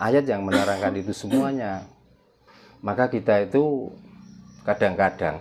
ayat yang menerangkan itu semuanya. Maka kita itu kadang-kadang,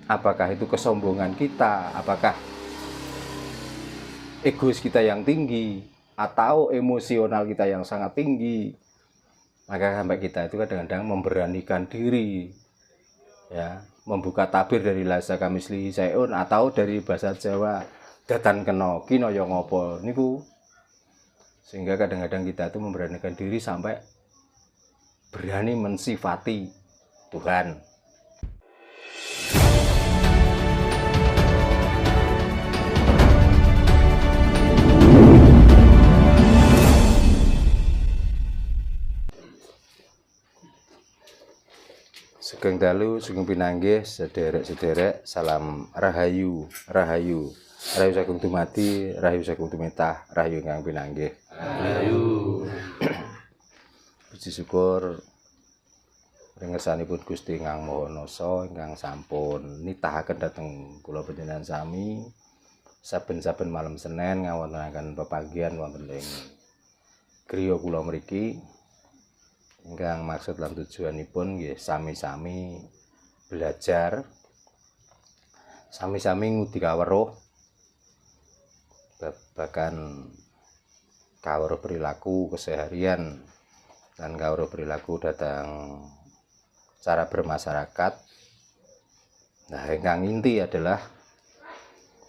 apakah itu kesombongan kita, apakah egois kita yang tinggi, atau emosional kita yang sangat tinggi, maka sampai kita itu kadang-kadang memberanikan diri, ya, membuka tabir dari lasa kamisli sayun, atau dari bahasa Jawa datan kena kino yo ngopo niku. Sehingga kadang-kadang kita itu memberanikan diri sampai berani mensifati Tuhan. Sugeng dalu, sugeng pinanggih, sederek-sederek, salam rahayu, rahayu. Rahayu sagung dumadi, rahayu sagung tumitah, rahayu ingkang pinanggih. Rahayu. Puji syukur ringersanipun Gusti Ingkang Maha Nasa ingkang sampun nitahaken dhateng kula panjenengan sami saben-saben malam Senin ngawontenaken pepanggihan wonten ing griya kula mriki. Ingkang maksud lan tujuanipun nggih sami-sami belajar, sami-sami ngudi kaweruh babagan kawruh perilaku keseharian dan kawruh perilaku datang cara bermasyarakat. Nah, ingkang inti adalah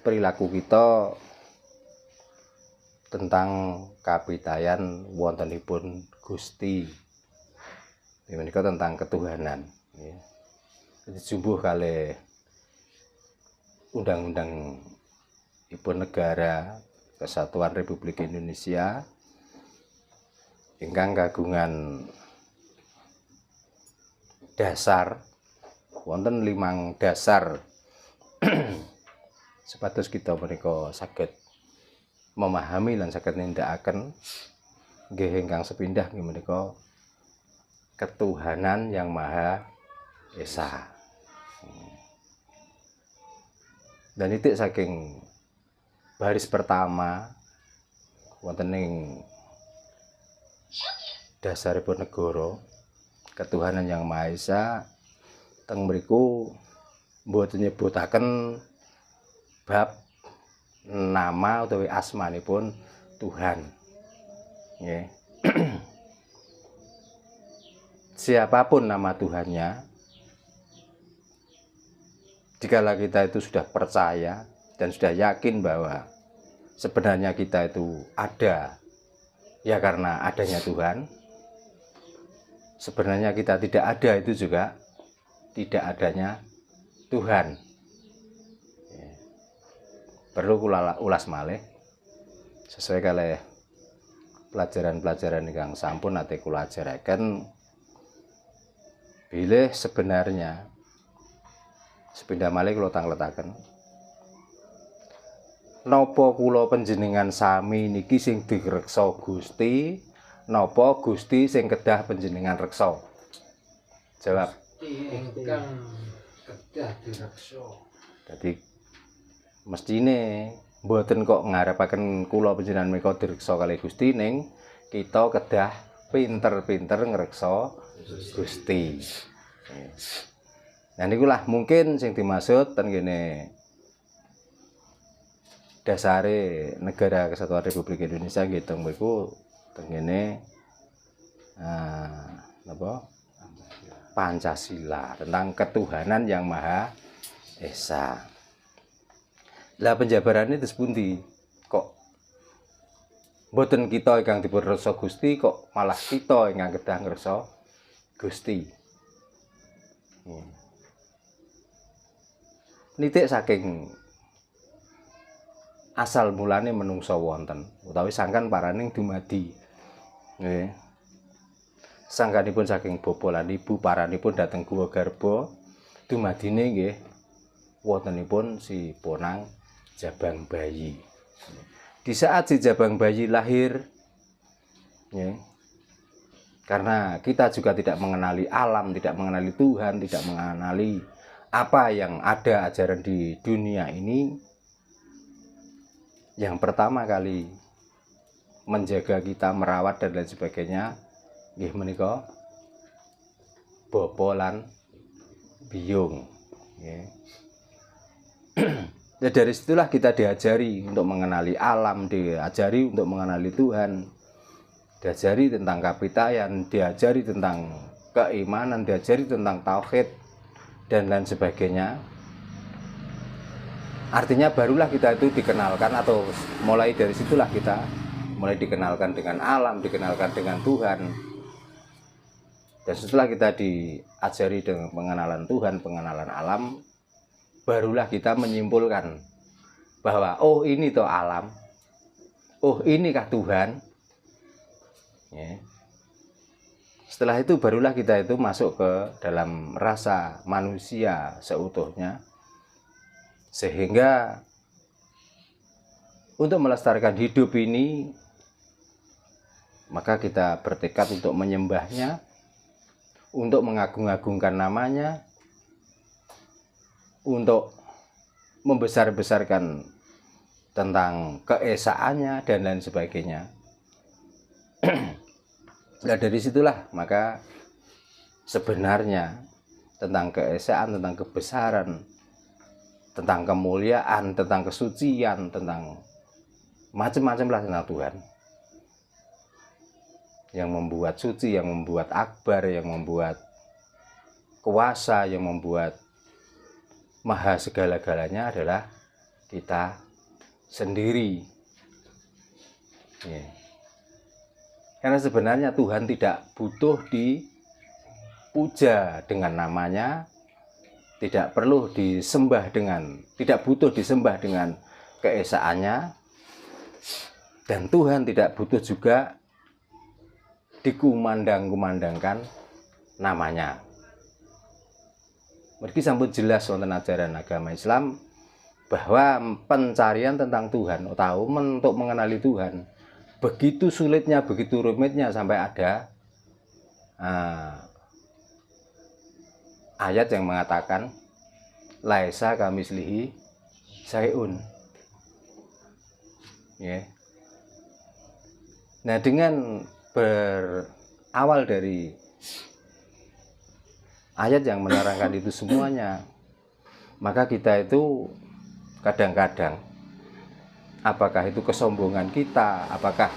perilaku kita tentang kapitayan wontenipun Gusti. Ini tentang ketuhanan. Ya. Jumbuh kali undang-undang Ibu Negara Kesatuan Republik Indonesia ingkang kagungan dasar wonten 5 dasar supados kita menika saged memahami lan saged nindakaken nggih ingkang sepindah nggih menika ketuhanan yang Maha Esa. Dan itu saking baris pertama wonten ing dasaripun negara ketuhanan yang Maha Esa teng mriku mboten nyebutaken bab nama utawi asmanipun Tuhan. Nggih. Siapapun nama Tuhannya, jikalau kita itu sudah percaya dan sudah yakin bahwa sebenarnya kita itu ada ya karena adanya Tuhan, sebenarnya kita tidak ada itu juga tidak adanya Tuhan. Perlu kula ulas malih sesuai kalih pelajaran-pelajaran ingkang sampun nate kula ajaraken. Bilih sebenarnya sepindah malih kula tangletaken napa kula panjenengan sami niki sing direksa Gusti napa Gusti sing kedah panjenengan reksa? Jawab. Ingkang kedah direksa. Dadi mestine mboten kok ngarepaken kula panjenengan menika direksa kalih Gusti ning kita kedah pinter-pinter ngreksa Gusti. Nah niku lah mungkin sing dimaksud ten kene dasare Negara Kesatuan Republik Indonesia nggih teng mriku teng kene napa Pancasila tentang ketuhanan yang Maha Esa. Lah penjabarane terus pundi? Kok mboten kita ingkang dipun reksa Gusti kok malah kita ingkang kedah ngreksa Gusti. Nitik saking asal mulane menungsa wonten utawi sangkan paraning dumadi. Nggih. Sangkanipun saking bapa lan ibu paranipun dhateng guwa garba dumadine nggih wontenipun si ponang jabang bayi. Di saat si jabang bayi lahir, nggih, karena kita juga tidak mengenali alam, tidak mengenali Tuhan, tidak mengenali apa yang ada ajaran di dunia ini. Yang pertama kali menjaga kita, merawat dan lain sebagainya nggih menika bapa lan biyung nggih. Ya dari situlah kita diajari untuk mengenali alam, diajari untuk mengenali Tuhan, diajari tentang kapitayan, diajari tentang keimanan, diajari tentang tauhid dan lain sebagainya. Artinya barulah kita itu dikenalkan, atau mulai dari situlah kita mulai dikenalkan dengan alam, dikenalkan dengan Tuhan. Dan setelah kita diajari dengan pengenalan Tuhan, pengenalan alam, barulah kita menyimpulkan bahwa oh ini toh alam, oh inikah Tuhan. Ya. Setelah itu barulah kita itu masuk ke dalam rasa manusia seutuhnya, sehingga untuk melestarikan hidup ini maka kita bertekad untuk menyembahnya, untuk mengagung-agungkan namanya, untuk membesar-besarkan tentang keesaannya dan lain sebagainya. Nah dari situlah maka sebenarnya tentang keesaan, tentang kebesaran, tentang kemuliaan, tentang kesucian, tentang macam-macam lah tentang Tuhan, yang membuat suci, yang membuat akbar, yang membuat kuasa, yang membuat maha segala-galanya adalah kita sendiri. Ya. Karena sebenarnya Tuhan tidak butuh dipuja dengan namanya, tidak perlu disembah tidak butuh disembah dengan keesaannya, dan Tuhan tidak butuh juga dikumandang-kumandangkan namanya. Mergi sampun jelas wonten ajaran agama Islam bahwa pencarian tentang Tuhan atau untuk mengenali Tuhan begitu sulitnya, begitu rumitnya, sampai ada ayat yang mengatakan laisa kamislihi syai'un. Ya. Nah, dengan berawal dari ayat yang menerangkan itu semuanya, maka kita itu kadang-kadang, apakah itu kesombongan kita, apakah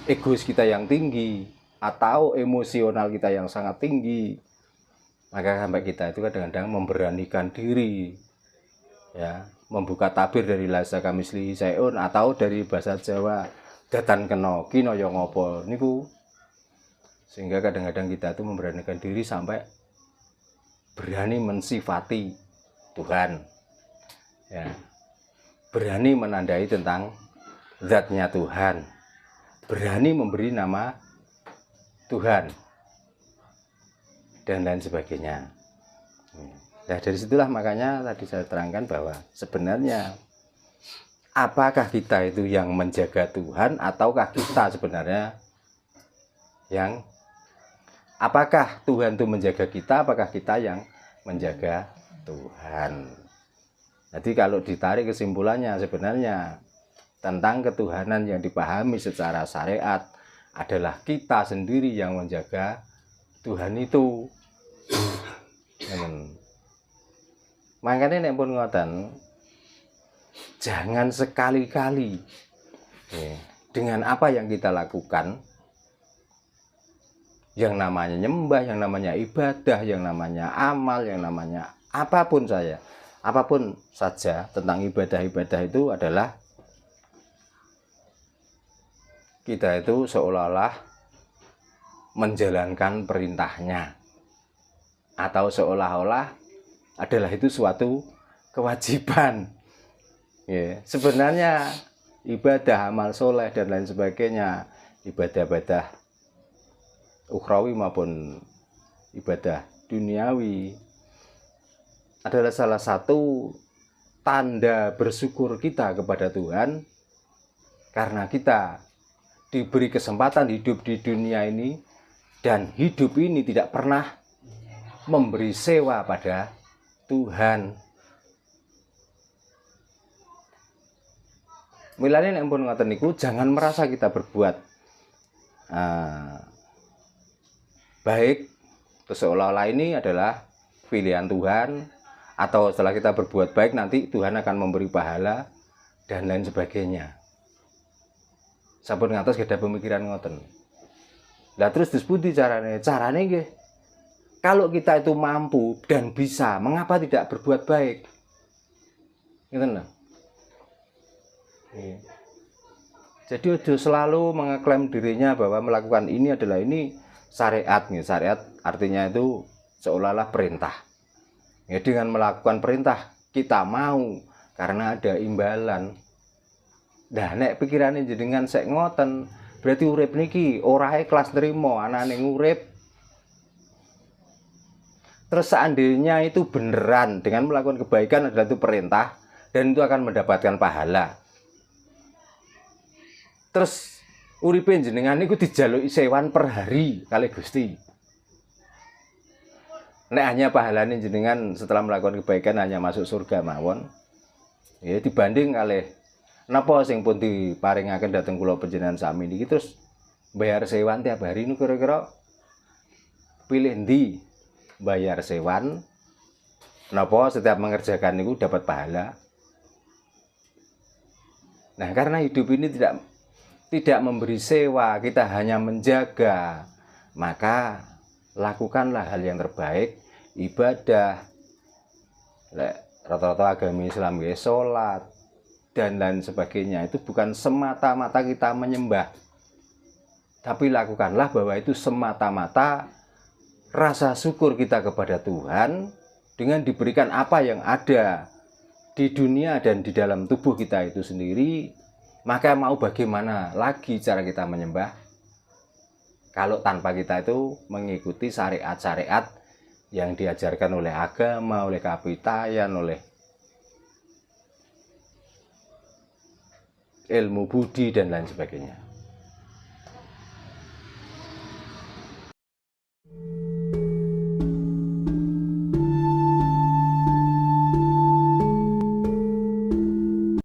egois kita yang tinggi, atau emosional kita yang sangat tinggi, maka sampai kita itu kadang-kadang memberanikan diri, ya, membuka tabir dari laisa kamislihi syai'un, atau dari bahasa Jawa datan kena kina ya ngopo niku, sehingga kadang-kadang kita itu memberanikan diri sampai berani mensifati Tuhan, ya, berani menandai tentang zatnya Tuhan, berani memberi nama Tuhan dan lain sebagainya. Nah dari situlah makanya tadi saya terangkan bahwa sebenarnya apakah kita itu yang menjaga Tuhan, ataukah kita sebenarnya yang, apakah Tuhan itu menjaga kita, apakah kita yang menjaga Tuhan. Jadi kalau ditarik kesimpulannya, sebenarnya tentang ketuhanan yang dipahami secara syariat adalah kita sendiri yang menjaga Tuhan itu. Makanya nek pun ngoten, jangan sekali-kali dengan apa yang kita lakukan, yang namanya nyembah, yang namanya ibadah, yang namanya amal, yang namanya apapun saja tentang ibadah-ibadah itu adalah kita itu seolah-olah menjalankan perintahnya, atau seolah-olah adalah itu suatu kewajiban. Ya, sebenarnya ibadah, amal soleh dan lain sebagainya, ibadah-ibadah ukhrawi maupun ibadah duniawi, adalah salah satu tanda bersyukur kita kepada Tuhan, karena kita diberi kesempatan hidup di dunia ini, dan hidup ini tidak pernah memberi sewa pada Tuhan. Mulane nek pun ngoten niku jangan merasa kita berbuat baik seolah-olah ini adalah pilihan Tuhan, atau setelah kita berbuat baik nanti Tuhan akan memberi pahala dan lain sebagainya. Sampun ngantos gadah pemikiran ngoten. Lah terus disebuti carane nggih. Kalau kita itu mampu dan bisa, mengapa tidak berbuat baik? Ngeten lho. Jadi ojo selalu mengeklaim dirinya bahwa melakukan ini adalah ini syariat. Syariat artinya itu seolah-olah perintah. Ya, dengan melakukan perintah kita mau karena ada imbalan. Nah, nek pikirane jenengan sek ngoten, berarti urip niki ora ikhlas nrimo anane ngurip. Terus seandainya itu beneran dengan melakukan kebaikan adalah itu perintah dan itu akan mendapatkan pahala. Terus uripe jenengan niku dijaluki sewan per hari kali Gusti. Nek hanya pahalane jenengan setelah melakukan kebaikan hanya masuk surga mawon. Ya dibanding kalih napa sing pun diparingaken dhateng kula panjenengan sami niki terus bayar sewan tiap hari niku kira-kira pilih ndi? Bayar sewan napa setiap mengerjakan niku dapat pahala. Nah, karena hidup ini tidak memberi sewa, kita hanya menjaga, maka lakukanlah hal yang terbaik, ibadah. Rata-rata agama Islam ya sholat dan lain sebagainya itu bukan semata-mata kita menyembah, tapi lakukanlah bahwa itu semata-mata rasa syukur kita kepada Tuhan dengan diberikan apa yang ada di dunia dan di dalam tubuh kita itu sendiri. Maka mau bagaimana lagi cara kita menyembah kalau tanpa kita itu mengikuti syariat-syariat yang diajarkan oleh agama, oleh kapitayan, oleh ilmu budi dan lain sebagainya.